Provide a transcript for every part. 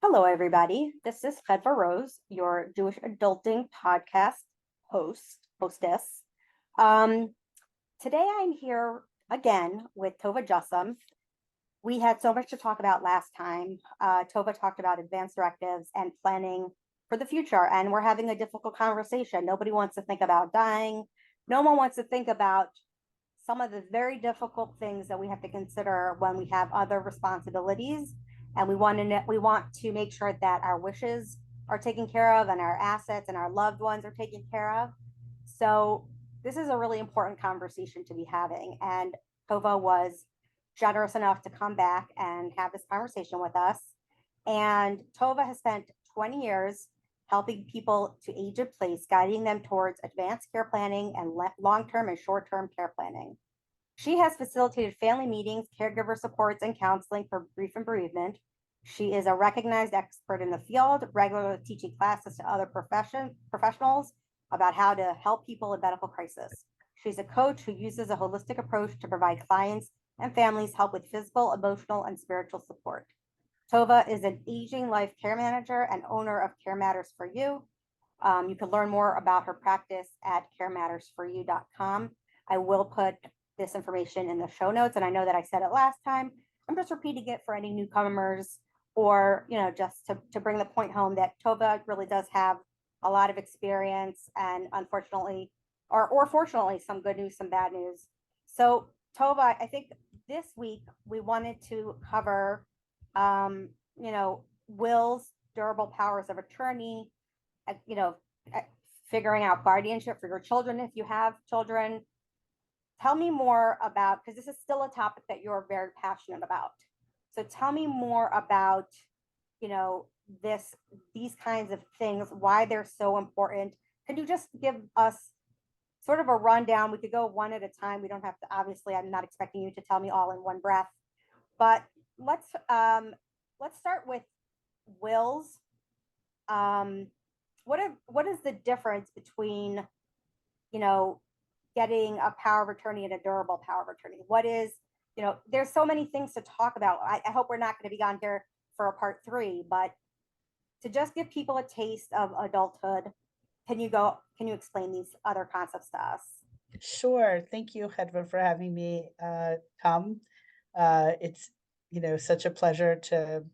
Hello, everybody. This is Fedva Rose, your Jewish Adulting podcast hostess. Um, Today I'm here again with Tova Jussim. We had so much to talk about last time. Tova talked about advanced directives and planning for the future, and we're having a difficult conversation. Nobody wants to think about dying. No one wants to think about some of the very difficult things that we have to consider when we have other responsibilities, and we want to make sure that our wishes are taken care of and our assets and our loved ones are taken care of. So this is a really important conversation to be having, and Tova was generous enough to come back and have this conversation with us. And Tova has spent 20 years helping people to age in place, guiding them towards advanced care planning and long-term and short-term care planning. She has facilitated family meetings, caregiver supports, and counseling for grief and bereavement. She is a recognized expert in the field, regularly teaching classes to other professionals about how to help people in medical crisis. She's a coach who uses a holistic approach to provide clients and families help with physical, emotional, and spiritual support. Tova is an aging life care manager and owner of Care Matters for You. You can learn more about her practice at caremattersforyou.com. I will put this information in the show notes, and I know that I said it last time. I'm just repeating it for any newcomers, or just to bring the point home that Tova really does have a lot of experience, and unfortunately, or fortunately, some good news, some bad news. So Tova, I think this week we wanted to cover wills, durable powers of attorney, uh, you know, figuring out guardianship for your children if you have children. Tell me more about, because this is still a topic that you're very passionate about. So tell me more about, you know, this these kinds of things, why they're so important. Can you just give us sort of a rundown? We could go one at a time. We don't have to, obviously, I'm not expecting you to tell me all in one breath, but let's start with wills. Um, what is the difference between, you know, getting a power of attorney and a durable power of attorney? What is, there's so many things to talk about. I hope we're not going to be on here for a part three, but to just give people a taste of adulthood, can you explain these other concepts to us? Sure. Thank you, Hedva, for having me come. It's such a pleasure to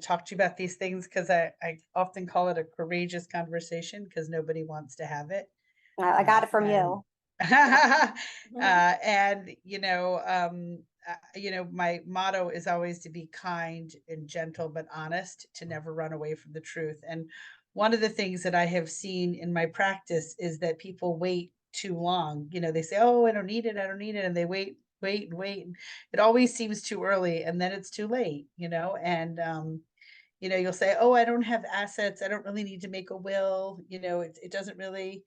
talk to you about these things because I often call it a courageous conversation because nobody wants to have it. I got it from And you. and my motto is always to be kind and gentle but honest, to never run away from the truth. And one of the things that I have seen in my practice is that people wait too long. They say, oh, I don't need it, I don't need it, and they wait. It always seems too early, and then it's too late. And you'll say, oh, I don't have assets, I don't really need to make a will. It doesn't really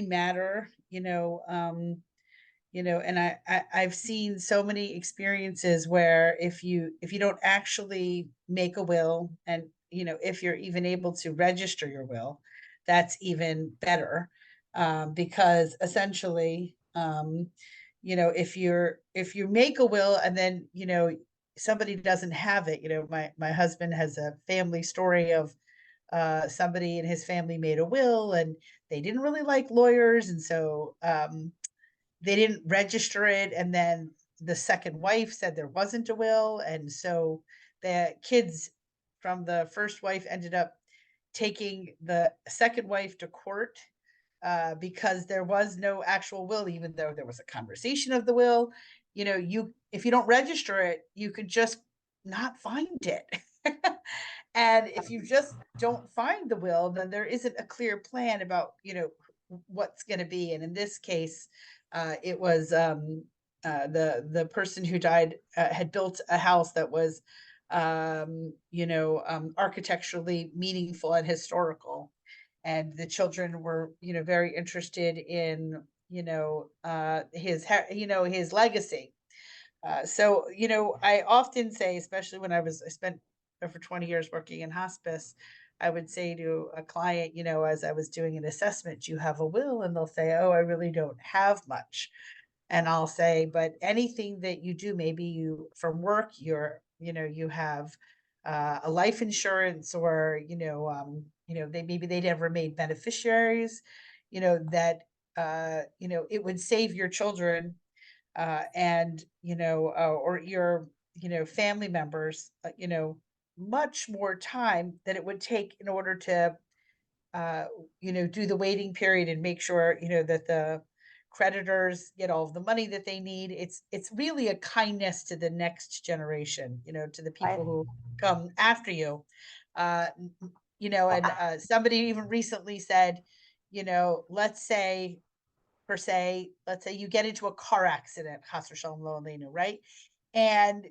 matter. And I've seen so many experiences where if you don't actually make a will, and if you're even able to register your will, that's even better. Because essentially, if you make a will and then somebody doesn't have it. My husband has a family story of somebody in his family made a will, and they didn't really like lawyers, and so they didn't register it. And then the second wife said there wasn't a will, and so the kids from the first wife ended up taking the second wife to court because there was no actual will, even though there was a conversation of the will. You if you don't register it, you could just not find it. And if you just don't find the will, then there isn't a clear plan about what's going to be. And in this case, it was the person who died had built a house that was architecturally meaningful and historical, and the children were very interested in his legacy. So I often say, especially when I spent over 20 years working in hospice, I would say to a client, as I was doing an assessment, do you have a will? And they'll say, oh, I really don't have much. And I'll say, but anything that you do, maybe you from work, you have a life insurance, or they never made beneficiaries, that it would save your children, and or your family members, much more time than it would take in order to do the waiting period and make sure, that the creditors get all of the money that they need. It's really a kindness to the next generation, to the Right. people who come after you. And somebody even recently said, let's say you get into a car accident, Chas v'shalom lo aleinu, right? And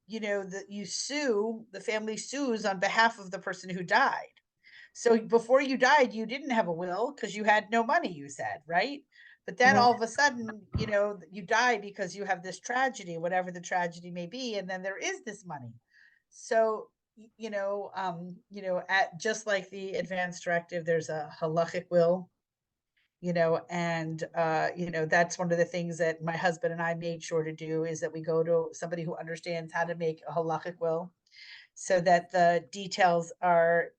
the family sues on behalf of the person who died. So before you died, you didn't have a will because you had no money, you said, right? But then Mhm. all of a sudden, you die because you have this tragedy, whatever the tragedy may be, and then there is this money. So, at just like the advance directive, there's a halachic will, and that's one of the things that my husband and I made sure to do, is that we go to somebody who understands how to make a halachic will, so that the details are,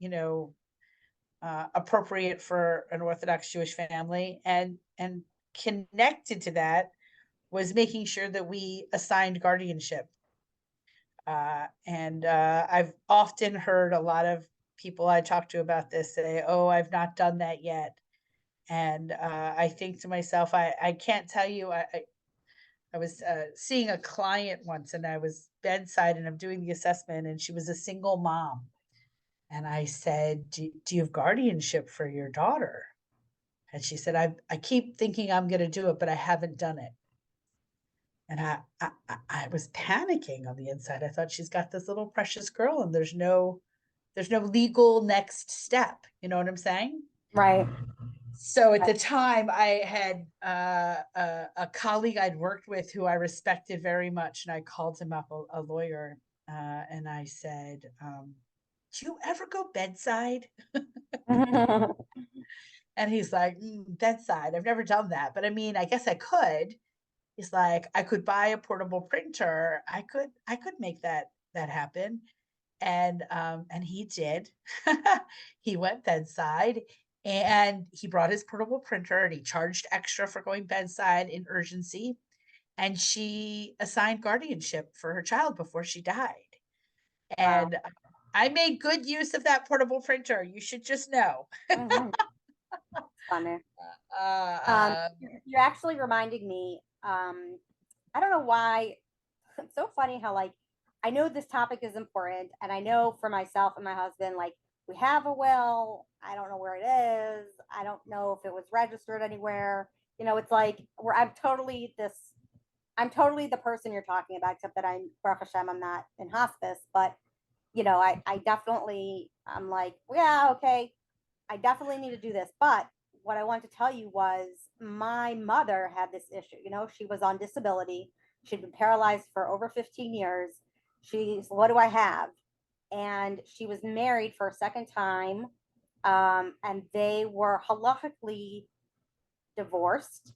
appropriate for an Orthodox Jewish family. And connected to that was making sure that we assigned guardianship. And I've often heard a lot of people I talk to about this say, "Oh, I've not done that yet." And I think to myself, I can't tell you. I was seeing a client once, and I was bedside, and I'm doing the assessment, and she was a single mom. And I said, do you have guardianship for your daughter? And she said, I keep thinking I'm going to do it, but I haven't done it. And I was panicking on the inside. I thought, she's got this little precious girl, and there's no legal next step. You know what I'm saying? Right. So at the time, I had a colleague I'd worked with who I respected very much, and I called him up, a lawyer, and I said, "Do you ever go bedside?" And he's like, "Bedside, I've never done that, but I mean, I guess I could." He's like, "I could buy a portable printer. I could make that happen." And he did. He went bedside, and he brought his portable printer, and he charged extra for going bedside in urgency. And she assigned guardianship for her child before she died. Wow. And I made good use of that portable printer. You should just know. Mhm. Funny. Uh, You're actually reminding me. I don't know why. It's so funny how like I know this topic is important, and I know for myself and my husband, like we have a will. I don't know where it is. I don't know if it was registered anywhere. It's like where I'm totally the person you're talking about, except that Baruch Hashem, I'm not in hospice, but I definitely, I'm like, yeah, okay, I definitely need to do this. But what I wanted to tell you was my mother had this issue. She was on disability. She'd been paralyzed for over 15 years. She's, what do I have? And she was married for a second time. And they were halakhically divorced,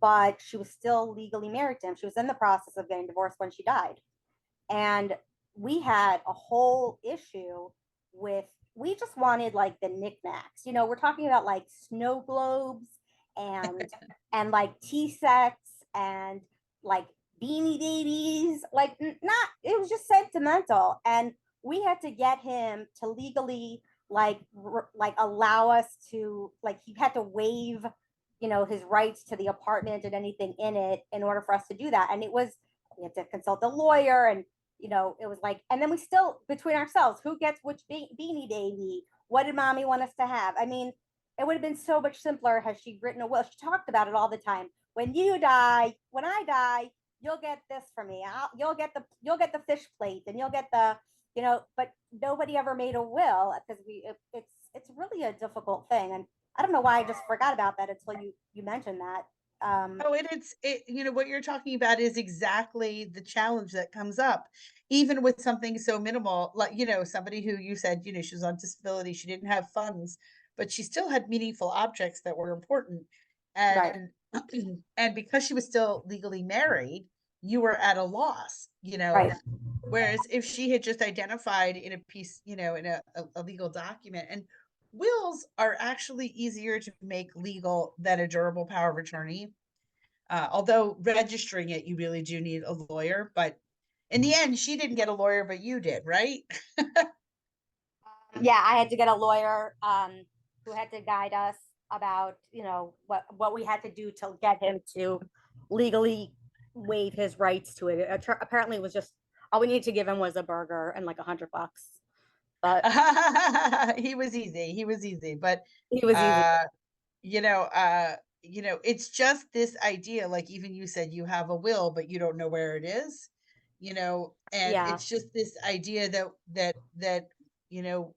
but she was still legally married to him. She was in the process of getting divorced when she died. And we had a whole issue with, we just wanted like the knickknacks. We're talking about like snow globes and like tea sets and like beanie babies, like not, it was just sentimental. And we had to get him to legally like allow us to, like, he had to waive his rights to the apartment and anything in it in order for us to do that. And it was, we had to consult a lawyer, and it was like, and then we still, between ourselves, who gets which beanie baby? What did mommy want us to have? I mean, it would have been so much simpler had she written a will. She talked about it all the time. When you die, when I die, you'll get this for me. You'll get the fish plate, and you'll get the, but nobody ever made a will because it's really a difficult thing. And I don't know why I just forgot about that until you mentioned that. Oh, what you're talking about is exactly the challenge that comes up, even with something so minimal, like, somebody who you said, she was on disability, she didn't have funds, but she still had meaningful objects that were important. Right. And, and because she was still legally married, you were at a loss, Right. Whereas if she had just identified in a piece, in a legal document, and wills are actually easier to make legal than a durable power of attorney. Although registering it, you really do need a lawyer. But in the end, she didn't get a lawyer, but you did, right? Yeah, I had to get a lawyer who had to guide us about, what we had to do to get him to legally waive his rights to it. Apparently, it was just all we needed to give him was a burger and like $100. But He was easy. He was easy. But he was easy. uh, it's just this idea, like even you said you have a will, but you don't know where it is, and Yeah. it's just this idea that you know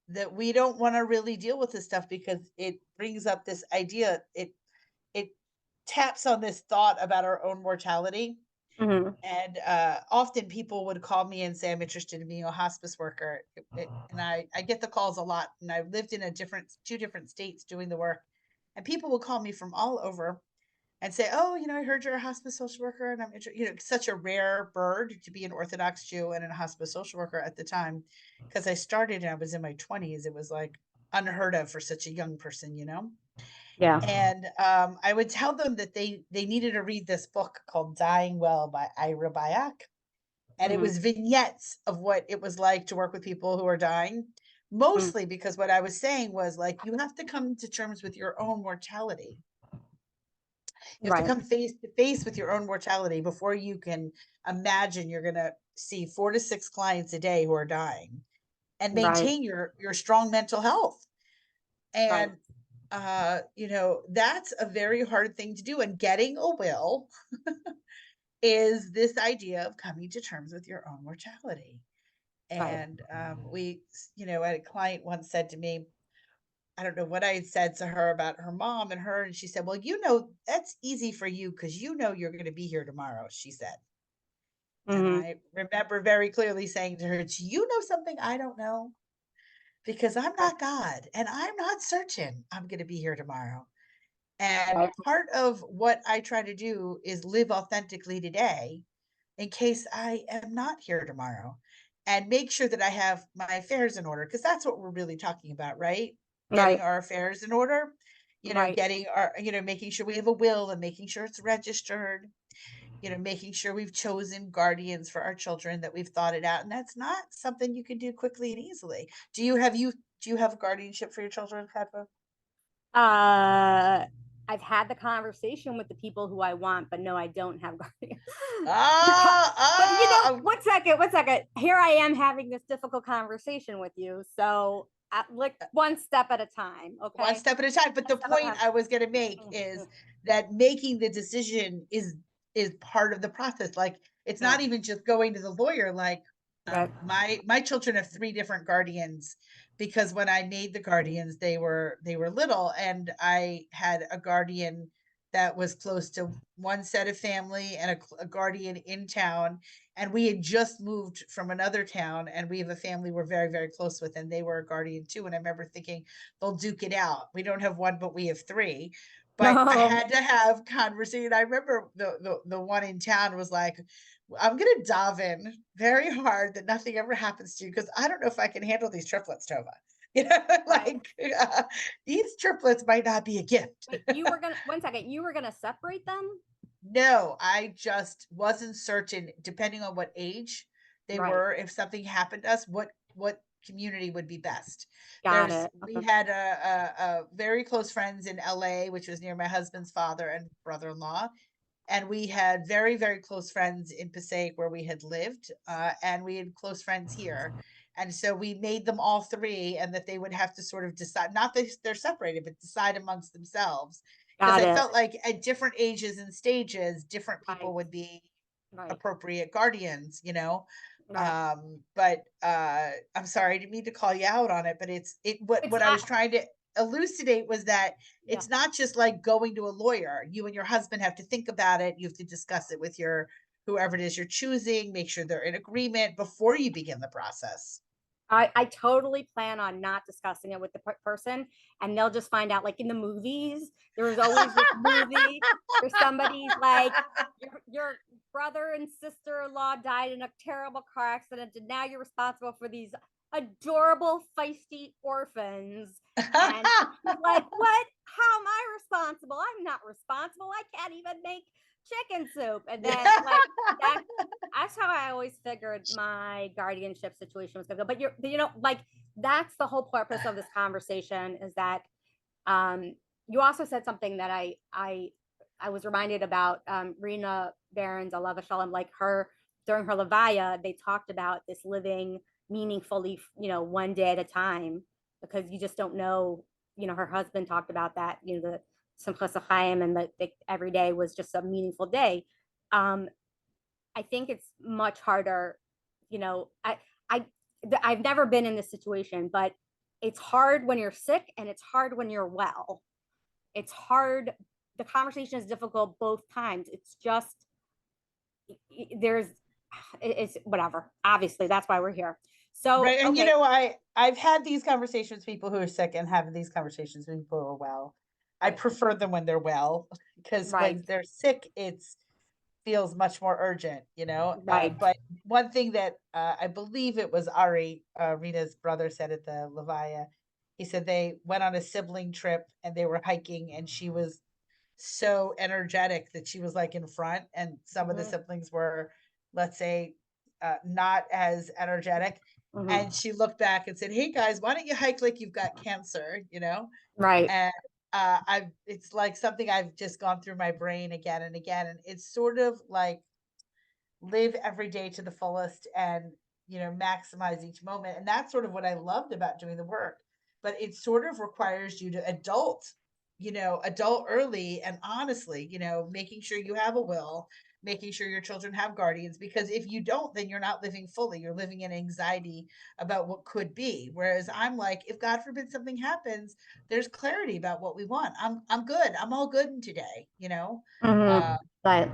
that we don't want to really deal with this stuff because it brings up this idea. It taps on this thought about our own mortality. Hmm. And often people would call me and say, I'm interested in being a hospice worker. And I get the calls a lot. And I've lived in two different states doing the work. And people will call me from all over and say, oh, I heard you're a hospice social worker. And I'm interested, such a rare bird to be an Orthodox Jew and a hospice social worker at the time. Because I started and I was in my 20s. It was like unheard of for such a young person. Yeah. And I would tell them that they needed to read this book called Dying Well by Ira Byock. And it Hmm. was vignettes of what it was like to work with people who are dying. Hmm. Mostly because what I was saying was like, you have to come to terms with your own mortality. You have to Right. come face to face with your own mortality before you can imagine you're going to see 4 to 6 clients a day who are dying and Right. maintain your strong mental health. Right. And that's a very hard thing to do. And getting a will is this idea of coming to terms with your own mortality. Right. And a client once said to me, I don't know what I had said to her about her mom and her, and she said, well, that's easy for you because you're going to be here tomorrow, she said. And Hmm. I remember very clearly saying to her, do you know something I don't know? Because I'm not God and I'm not certain I'm going to be here tomorrow. And Right. part of what I try to do is live authentically today in case I am not here tomorrow, and make sure that I have my affairs in order, because that's what we're really talking about, right? Getting Right. our affairs in order, Right. getting our, making sure we have a will and making sure it's registered, making sure we've chosen guardians for our children, that we've thought it out. And that's not something you can do quickly and easily. Do you have guardianship for your children, Kadva? Uh, I've had the conversation with the people who I want, but no, I don't have guardians. Ah, But ah, one second. Here I am having this difficult conversation with you. So, like one step at a time, one okay? step at a time. But One the step at a point time. I was going to make Mhm. is that making the decision is part of the process. Like, it's Yeah. not even just going to the lawyer. Like, Right. my children have 3 different guardians, because when I made the guardians, they were little, and I had a guardian that was close to one set of family and a guardian in town, and we had just moved from another town, and we have a family we're very, very close with, and they were a guardian too. And I remember thinking, they'll duke it out. We don't have one, but we have 3. But I No. had to have conversation. I remember the one in town was like, I'm gonna dive in very hard that nothing ever happens to you, because I don't know if I can handle these triplets, Tova. Right. Like, these triplets might not be a gift. Wait, you were gonna one second. You were gonna separate them? No, I just wasn't certain, depending on what age they Right. were, if something happened to us, what community would be best. Got it. We Okay. had a very close friends in LA, which was near my husband's father and brother-in-law, and we had very, very close friends in Passaic where we had lived, and we had close friends here. And so we made them all 3, and that they would have to sort of decide, not that they're separated, but decide amongst themselves. Because Got I it. felt like at different ages and stages, different people Right. would be Right. appropriate guardians. Right. But I'm sorry, I didn't mean to call you out on it, but It's what I was trying to elucidate was that yeah. it's not just like going to a lawyer. You and your husband have to think about it. You have to discuss it with your whoever it is you're choosing, make sure they're in agreement before you begin the process. I totally plan on not discussing it with the person, and they'll just find out. Like in the movies, there's always this movie where somebody's like, you're brother and sister-in-law died in a terrible car accident, and now you're responsible for these adorable, feisty orphans. And she's like, what? How am I responsible? I'm not responsible. I can't even make chicken soup. And then, like, that's how I always figured my guardianship situation was going to go. But like, that's the whole purpose of this conversation, is that you also said something that I was reminded about, Rena Barron's Alava Shalom, like her during her Levaya, they talked about this living meaningfully, one day at a time, because you just don't know. Her husband talked about that, the Simchas Chaim, and the every day was just a meaningful day. Um, I think it's much harder. I I've never been in this situation, but it's hard when you're sick and it's hard when you're well. It's hard. The conversation is difficult both times. It's just there's it's whatever. Obviously, that's why we're here. So Right. And okay, I've had these conversations with people who are sick and having these conversations with people who are well. I right, prefer them when they're well, because right, when they're sick, it's feels much more urgent. right. But one thing that I believe it was Ari, Rita's brother, said at the Levaya, he said they went on a sibling trip and they were hiking, and she was so energetic that she was like in front, and some of the Mm-hmm, siblings were, let's say, not as energetic. mm-hmm, And she looked back and said, "Hey guys, why don't you hike like you've got cancer?" right. And I've it's like something I've just gone through my brain again and again, and it's sort of like live every day to the fullest, and maximize each moment. And that's sort of what I loved about doing the work. But it sort of requires you to adult early, and honestly, making sure you have a will, making sure your children have guardians, because if you don't, then you're not living fully. You're living in anxiety about what could be. Whereas I'm like, if God forbid something happens, there's clarity about what we want. I'm good. I'm all good in today. Mm-hmm, uh right.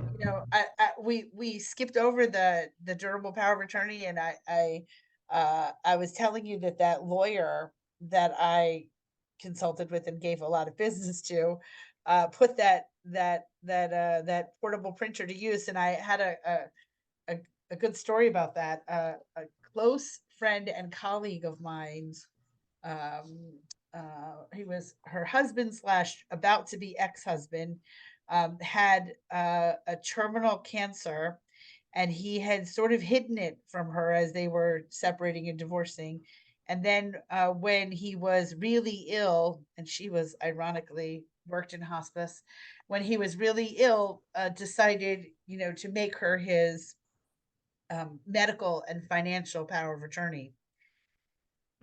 we skipped over the durable power of attorney, and I was telling you that lawyer that I consulted with and gave a lot of business to, put that portable printer to use. And I had a, a good story about that. A close friend and colleague of mine's, he was her husband slash about to be ex-husband, had a terminal cancer, and he had sort of hidden it from her as they were separating and divorcing. And then when he was really ill, and she was ironically worked in hospice, when he was really ill, decided, to make her his medical and financial power of attorney.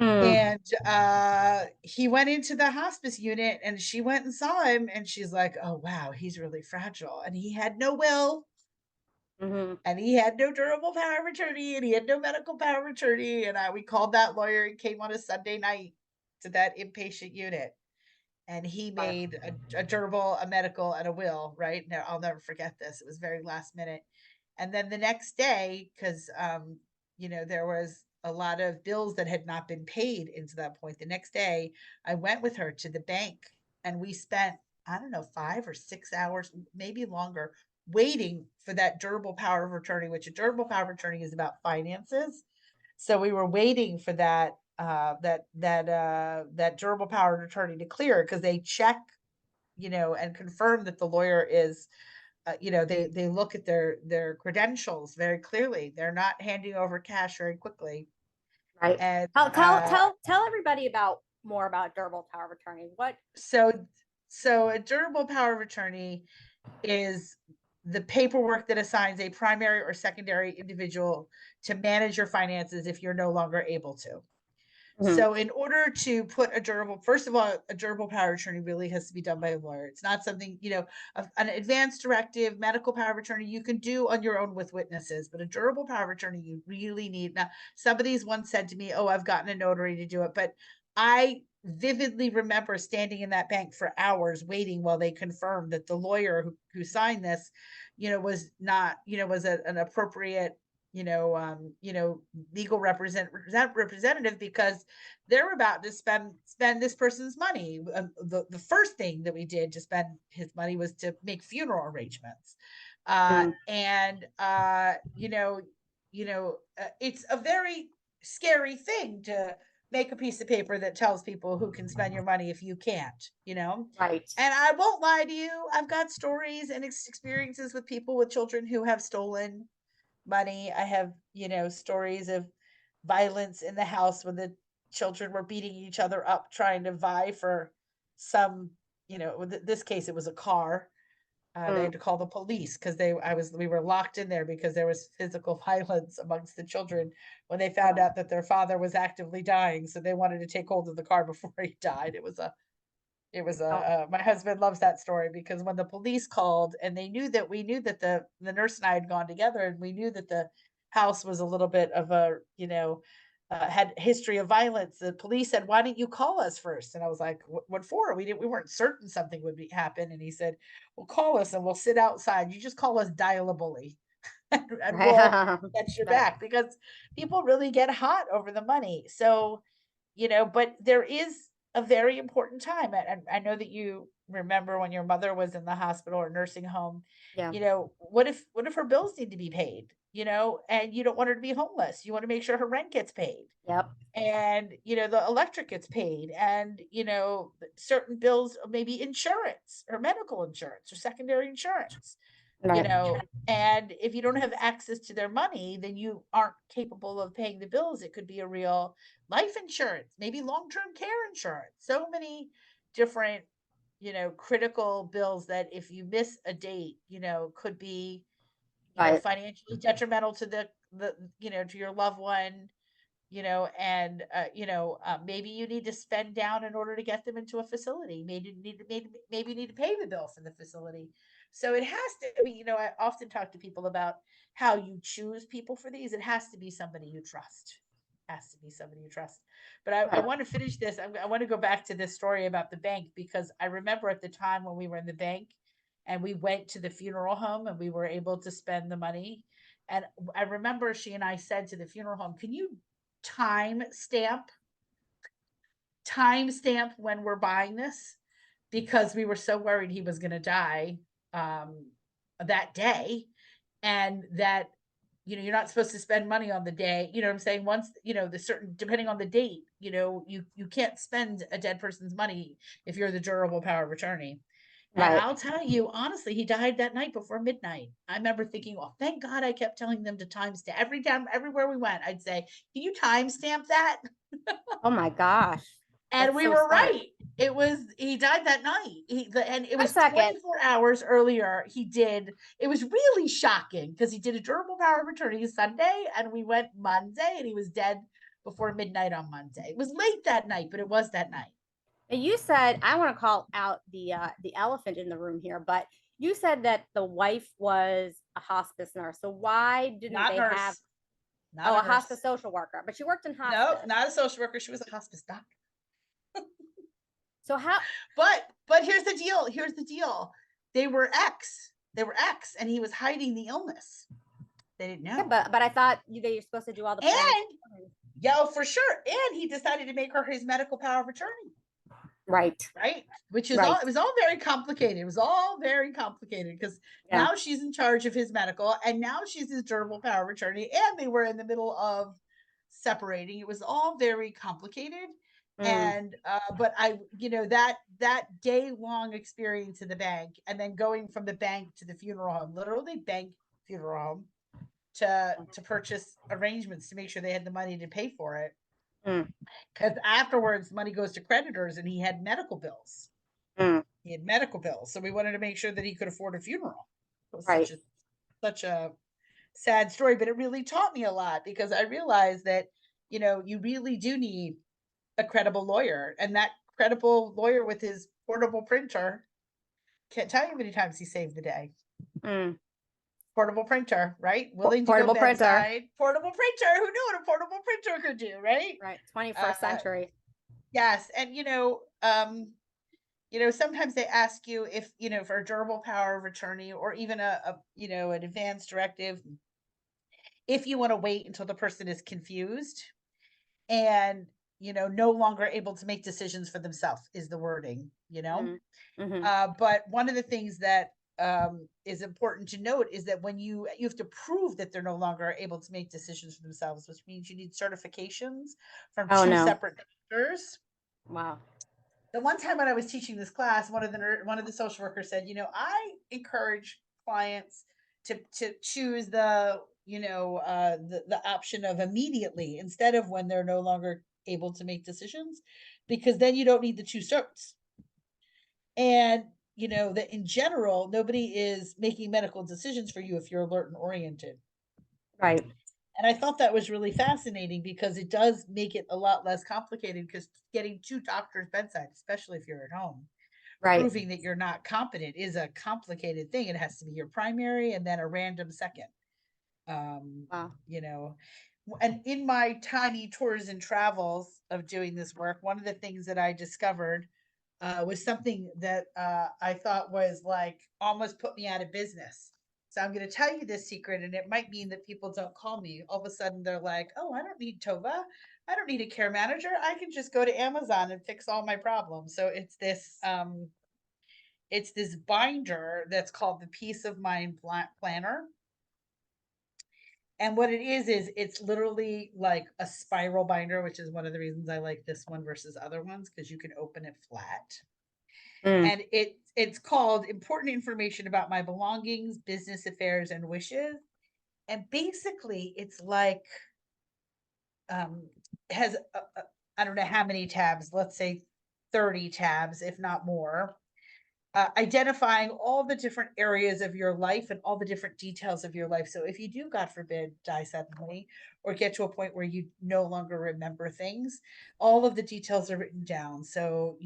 Mm, And he went into the hospice unit, and she went and saw him, and she's like, "Oh wow, he's really fragile." And he had no will, mm-hmm, and he had no durable power of attorney, and he had no medical power of attorney. And we called that lawyer and came on a Sunday night to that inpatient unit, and he right, made a durable, a medical, and a will. Right now, I'll never forget this. It was very last minute. And then the next day, because there was a lot of bills that had not been paid into that point. The next day, I went with her to the bank, and we spent, I don't know, 5 or 6 hours, maybe longer, waiting for that durable power of attorney, which a durable power of attorney is about finances. So we were waiting for that durable power of attorney to clear, because they check, and confirm that the lawyer is, they look at their credentials very clearly. They're not handing over cash very quickly. right. And Tell everybody about more about durable power of attorney. What? so a durable power of attorney is the paperwork that assigns a primary or secondary individual to manage your finances if you're no longer able to. Mm-hmm, So in order to put first of all, a durable power of attorney really has to be done by a lawyer. It's not something, an advanced directive, medical power of attorney you can do on your own with witnesses, but a durable power of attorney you really need. Now, somebody's once said to me, "Oh, I've gotten a notary to do it," but I vividly remember standing in that bank for hours waiting while they confirmed that the lawyer who signed this, was not, was an appropriate, legal representative, because they're about to spend this person's money. The first thing that we did to spend his money was to make funeral arrangements. Mm. And it's a very scary thing to make a piece of paper that tells people who can spend your money if you can't. Right. And I won't lie to you, I've got stories and experiences with people with children who have stolen money. I have, stories of violence in the house when the children were beating each other up trying to vie for some, this case it was a car. They had Mm. to call the police because we were locked in there because there was physical violence amongst the children when they found Wow. out that their father was actively dying. So they wanted to take hold of the car before he died. Oh, My husband loves that story because when the police called and we knew that the nurse and I had gone together, and we knew that the house was a little bit of a, had history of violence. The police said, "Why didn't you call us first?" And I was like, "What for? We weren't certain something would happen." And he said, "Well, call us and we'll sit outside. You just call us dial a bully." And we'll get your right. back, because people really get hot over the money. So, but there is a very important time. And I know that you remember when your mother was in the hospital or nursing home. Yeah. What if her bills need to be paid, and you don't want her to be homeless. You want to make sure her rent gets paid, Yep. and the electric gets paid, and certain bills, maybe insurance or medical insurance or secondary insurance. you Right. know and if you don't have access to their money, then you aren't capable of paying the bills. It could be a real life insurance, maybe long-term care insurance, so many different critical bills that if you miss a date, could be Right. financially detrimental to to your loved one. Maybe you need to spend down in order to get them into a facility. Maybe you need to pay the bill for the facility. So it has to be, I often talk to people about how you choose people for these. It has to be somebody you trust. Has to be somebody you trust. But I Right. want to finish this. I want to go back to this story about the bank, because I remember at the time when we were in the bank and we went to the funeral home and we were able to spend the money. And I remember she and I said to the funeral home, "Can you time stamp when we're buying this?" Because we were so worried he was going to die um, that day, and that you're not supposed to spend money on the day. You know what I'm saying? Once the certain, depending on the date, you can't spend a dead person's money if you're the durable power of attorney. And Right. I'll tell you honestly, he died that night before midnight. I remember thinking, "Oh, thank God I kept telling them to timestamp." Every time, everywhere we went, I'd say, "Can you timestamp that?" Oh my gosh. And That's we so were smart. right. He died that night. And it A was second. 24 hours earlier. He did. It was really shocking because he did a durable power of attorney Sunday, and we went Monday, and he was dead before midnight on Monday. It was late that night, but it was that night. And you said I want to call out the elephant in the room here, but you said that the wife was a hospice nurse. So why didn't Not they have nurse, not a a hospice nurse. social worker? But she worked in No, hospice. not a social worker. She was a hospice doctor. So how But here's the deal. Here's the deal. They were ex. They were ex, and he was hiding the illness. They didn't yeah, know. but I thought they were supposed to do all the planning. And yeah, for sure. And he decided to make her his medical power of attorney. Right. Right. Which is all, Right. it was all very complicated. It was all very complicated because Yeah. now she's in charge of his medical, and now she's his durable power of attorney. And they were in the middle of separating. It was all very complicated. Mm. And but that day long experience in the bank, and then going from the bank to the funeral home, literally bank funeral home, to purchase arrangements to make sure they had the money to pay for it, Mm. because afterwards money goes to creditors, and he had medical bills. Mm. So we wanted to make sure that he could afford a funeral. It was Right. such a sad story, but it really taught me a lot, because I realized that you really do need a credible lawyer, and that credible lawyer with his portable printer can't tell you how many times he saved the day. Mm. Portable printer, right? Willing to go Portable printer. bedside. Portable printer. Who knew what a portable printer could do, right? Right. 21st Uh, century. yes, and sometimes they ask you if for a durable power of attorney, or even an advance directive, if you want to wait until the person is confused and no longer able to make decisions for themselves, is the wording. Mm. Mm-hmm. But one of the things that is important to note is that when you have to prove that they're no longer able to make decisions for themselves, which means you need certifications from Oh two no. separate doctors. Wow. The one time when I was teaching this class, one of the social workers said, I encourage clients to choose the option of immediately instead of when they're no longer able to make decisions, because then you don't need the two certs. And that in general, nobody is making medical decisions for you if you're alert and oriented. Right. And I thought that was really fascinating because it does make it a lot less complicated, because getting two doctors bedside, especially if you're at home, Right. proving that you're not competent is a complicated thing. It has to be your primary and then a random second. Um, Wow. you know, and in my tiny tours and travels of doing this work, one of the things that I discovered was something that I thought was like almost put me out of business. So I'm going to tell you this secret, and it might mean that people don't call me. All of a sudden, they're like, "Oh, I don't need Tova. I don't need a care manager. I can just go to Amazon and fix all my problems." So it's this binder that's called the Peace of Mind Planner. And what it is it's literally like a spiral binder, which is one of the reasons I like this one versus other ones, because you can open it flat. Mm. And it's called Important Information About My Belongings, Business Affairs, and Wishes. And basically, it's like um, has I don't know how many tabs. Let's say 30 tabs, if not more, identifying all the different areas of your life and all the different details of your life. So if you do, God forbid, die suddenly or get to a point where you no longer remember things, all of the details are written down. So,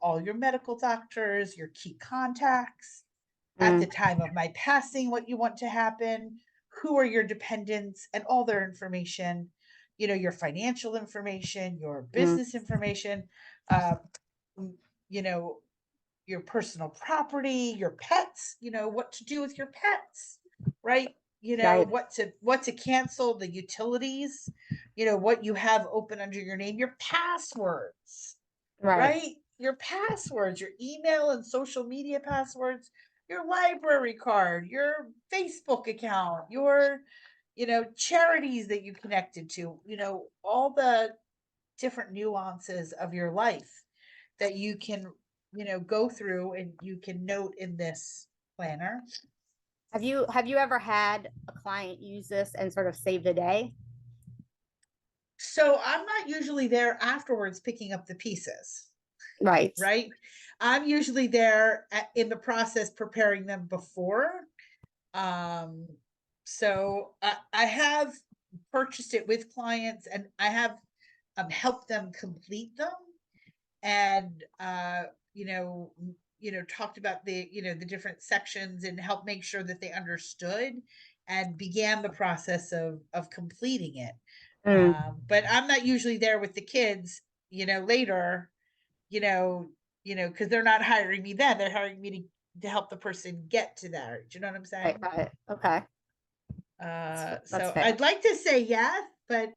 all your medical doctors, your key contacts, at the Mm. time of my passing, what you want to happen, who are your dependents, and all their information, your financial information, your Mm. business information, uh, you know, your personal property, your pets, what to do with your pets, right? Right. What to cancel, the utilities, what you have open under your name, your passwords, Right. right? Your passwords, your email and social media passwords, your library card, your Facebook account, your charities that you connected to, all the different nuances of your life that you can go through and you can note in this planner. Have you ever had a client use this and sort of save the day? So I'm not usually there afterwards picking up the pieces, Right. right? I'm usually there in the process preparing them before. um so I have purchased it with clients, and I have helped them complete them, and you know talked about the different sections and helped make sure that they understood and began the process of completing it. Mm. But I'm not usually there with the kids later, you know because they're not hiring me then, they're hiring me to help the person get to that. Do you know what I'm Right. saying? Right. Okay. That's So fair. I'd like to say yes, but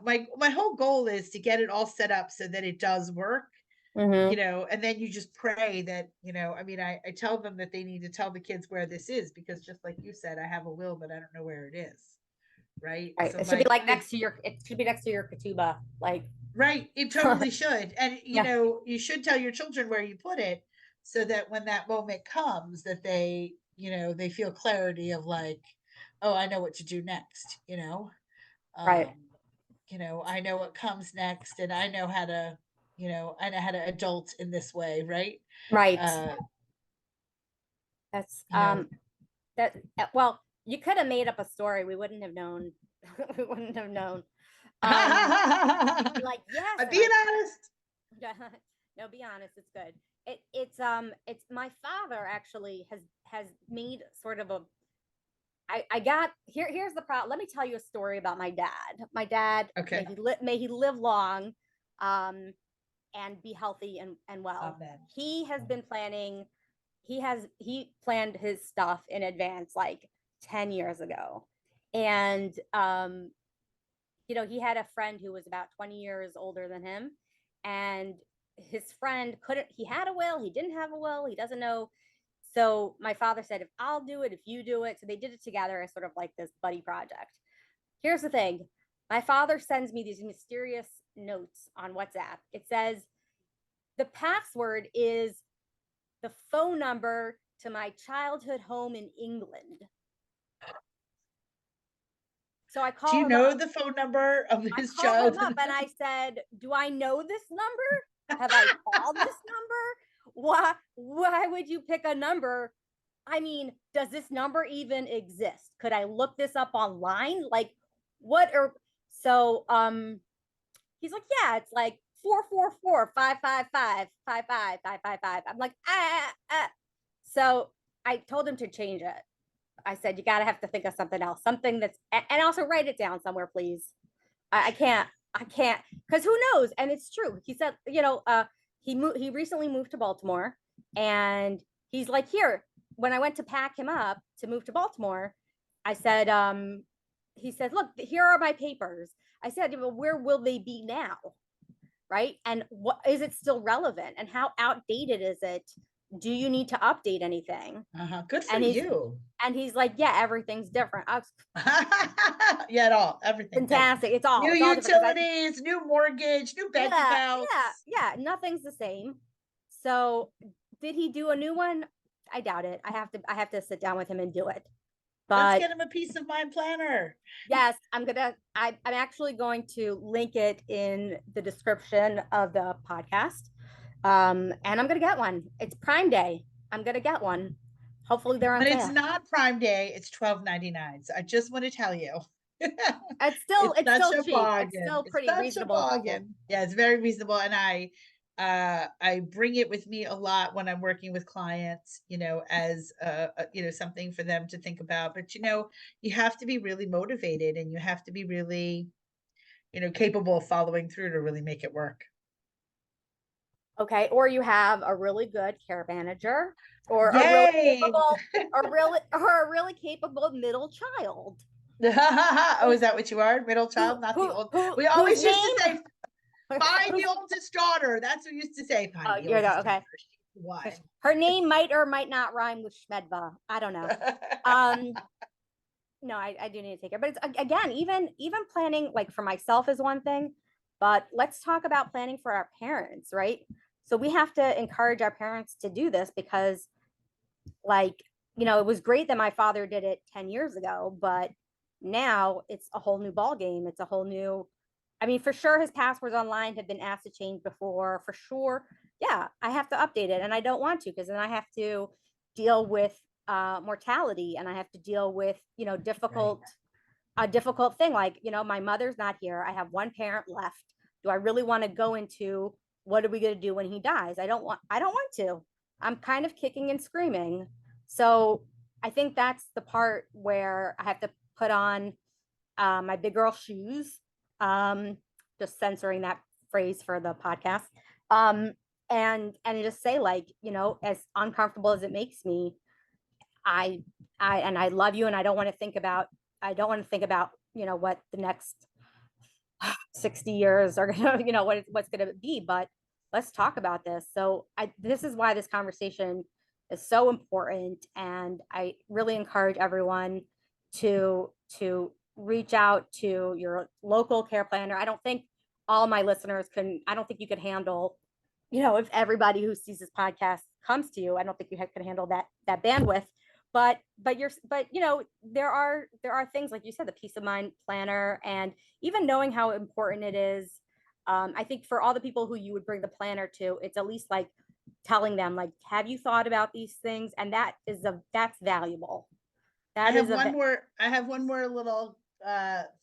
my whole goal is to get it all set up so that it does work, Mm-hmm. and then you just pray that, I mean, I tell them that they need to tell the kids where this is, because just like you said, I have a will, but I don't know where it is. Right. Right. So It should be like like next to your. It should be next to your ketubah. Like. right. It totally should. And, Yeah. you should tell your children where you put it, so that when that moment comes, that they feel clarity of like, oh, I know what to do next. Right. Um, I know what comes next, and I know how to adult in this way, right? Right. Uh, That's you know, that. Well, you could have made up a story. We wouldn't have known. We wouldn't have known. You'd be like, yes, I'm and being I. honest. No, be honest. It's good. It's my father actually has made sort of a. I got here. Here's the problem. Let me tell you a story about my dad. My dad, Okay. may he live long, and be healthy and well. Amen. He has been planning. He planned his stuff in advance, like 10 years ago, and he had a friend who was about 20 years older than him, and his friend couldn't. He had a will. He didn't have a will. He doesn't know. So my father said, if I'll do it, if you do it. So they did it together as sort of like this buddy project. Here's the thing. My father sends me these mysterious notes on WhatsApp. It says the password is the phone number to my childhood home in England. So I Do call you him know up. the phone number of I his call him child? up and I said, do I know this number? Have I called this number? Why would you pick a number? I mean, does this number even exist? Could I look this up online? Like, what are so he's like, yeah, it's like 444-555-55-555. I'm like, ah. So I told him to change it. I said, you gotta have to think of something else, something that's and also write it down somewhere, please. I can't, because who knows? And it's true. He said, he recently moved to Baltimore, and he's like, here. When I went to pack him up to move to Baltimore, I said, he said, look, here are my papers. I said, well, where will they be now? Right? And what is it still relevant? And how outdated is it? Do you need to update anything? Good for And you. he's like, yeah, everything's different. I was Yeah, it all, everything. fantastic. New It's all different because utilities, new mortgage, new bank yeah, accounts. nothing's the same. So did he do a new one? I doubt it. I have to sit down with him and do it. Let's But get him a peace of mind planner. yes, I'm actually going to link it in the description of the podcast. And I'm gonna get one. It's Prime Day. I'm gonna get one. Hopefully they're on When it's sale. not Prime Day, it's $12.99. So I just want to tell you. It's It's such still a cheap. It's bargain. still It's pretty such a reasonable. bargain. Yeah, it's very reasonable. And I bring it with me a lot when I'm working with clients, as something for them to think about. But you have to be really motivated, and you have to be really, capable of following through to really make it work. Okay, or you have a really good care manager, or Yay! a really capable middle child Oh, who is that what you are? Middle child, not the old. We whose always used to name say, find the whose, oldest daughter. That's what we used to say. Find the here we go. oldest daughter. Okay, She's the one. her name might or might not rhyme with Schmedva. I don't know. Um, no, I do need to take care, but it's again, even planning like for myself is one thing, but let's talk about planning for our parents, right? So we have to encourage our parents to do this because like it was great that my father did it 10 years ago, but now it's a whole new ball game. It's a whole new, I mean, for sure his passwords online have been asked to change before, for sure. Yeah, I have to update it, and I don't want to because then I have to deal with mortality, and I have to deal with Right. a difficult thing like my mother's not here. I have one parent left. Do I really want to go into what are we going to do when he dies? I don't want to. I'm kind of kicking and screaming. So I think that's the part where I have to put on my big girl shoes. um just censoring that phrase for the podcast. um and just say, like, as uncomfortable as it makes me, I I love you, and I don't want to think about what the next 60 years are gonna what's gonna be, but let's talk about this. So this is why this conversation is so important, and I really encourage everyone to reach out to your local care planner. I don't think all my listeners can I don't think you could handle, if everybody who sees this podcast comes to you. I don't think you can handle that bandwidth. But there are things like you said, the peace of mind planner, and even knowing how important it is. I think for all the people who you would bring the planner to, it's at least like telling them, like, have you thought about these things? And that's valuable. I That is have a one more. I have one more little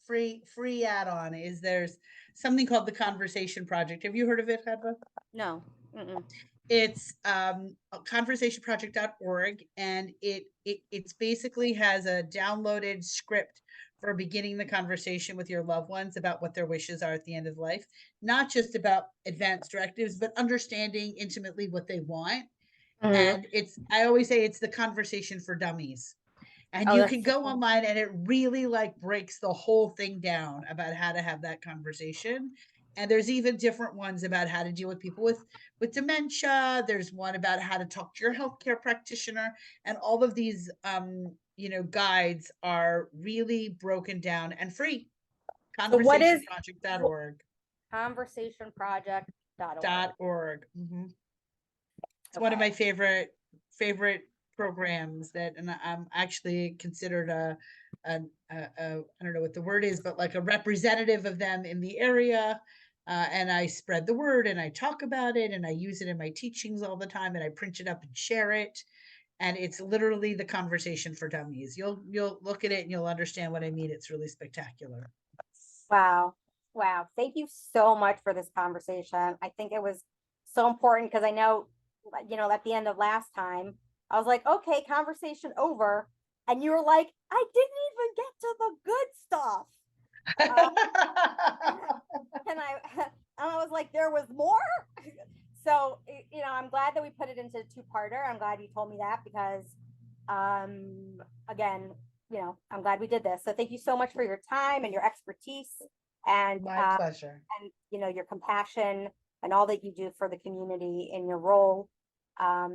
free add-on. Is there's something called the Conversation Project. Have you heard of it, Hedva? no. Mm-mm. It's conversationproject.org, and it's basically has a downloaded script for beginning the conversation with your loved ones about what their wishes are at the end of life, not just about advanced directives, but understanding intimately what they want. Mhm. And I always say it's the conversation for dummies. And Oh, you that's can so go cool. online, and it really like breaks the whole thing down about how to have that conversation. And there's even different ones about how to deal with people with dementia. There's one about how to talk to your healthcare practitioner, and all of these guides are really broken down and free. So what is Conversationproject.org. conversationproject.org? .org. Mm-hmm. It's one of Okay. my favorite programs that, and I'm actually considered a I don't know what the word is, but like a representative of them in the area. And I spread the word and I talk about it and I use it in my teachings all the time and I print it up and share it. And it's literally the conversation for dummies. You'll look at it and you'll understand what I mean. It's really spectacular. Wow. Wow. Thank you so much for this conversation. I think it was so important because I know, at the end of last time, I was like, okay, conversation over. And you were like, I didn't even get to the good stuff. Uh, and I was like, there was more. So, I'm glad that we put it into a two-parter. I'm glad you told me that because, again, I'm glad we did this. So thank you so much for your time and your expertise and, My pleasure. your compassion and all that you do for the community in your role. I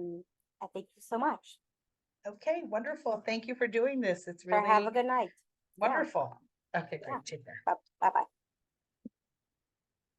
thank you so much. Okay, wonderful. Thank you for doing this. It's Have a really good night. wonderful. Okay, Yeah. great. Take care. Bye bye.